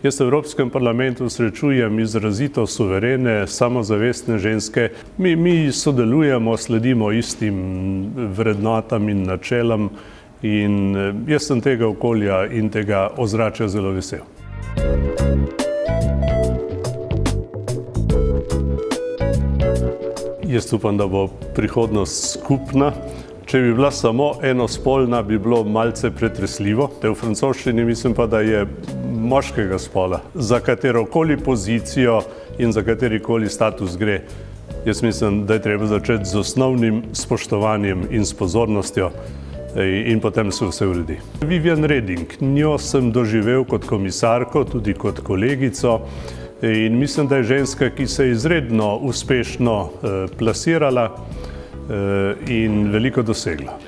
Jaz v Evropskem parlamentu srečujem izrazito suverene, samozavestne ženske. Mi sodelujemo, sledimo istim vrednotam in načelom in jaz sem tega okolja in tega ozračja zelo vesel. Jaz upam, da bo prihodnost skupna. Če bi bila samo enospolna, bi bilo malce pretresljivo. V francoščini mislim pa, da je moškega spola. Za katerokoli pozicijo in za katerikoli status gre, jaz mislim, da je treba začeti z osnovnim spoštovanjem in s pozornostjo in potem se vse uredi. Viviane Reding, njo sem doživel kot komisarko, tudi kot kolegico in mislim, da je ženska, ki se je izredno uspešno plasirala in veliko dosegla.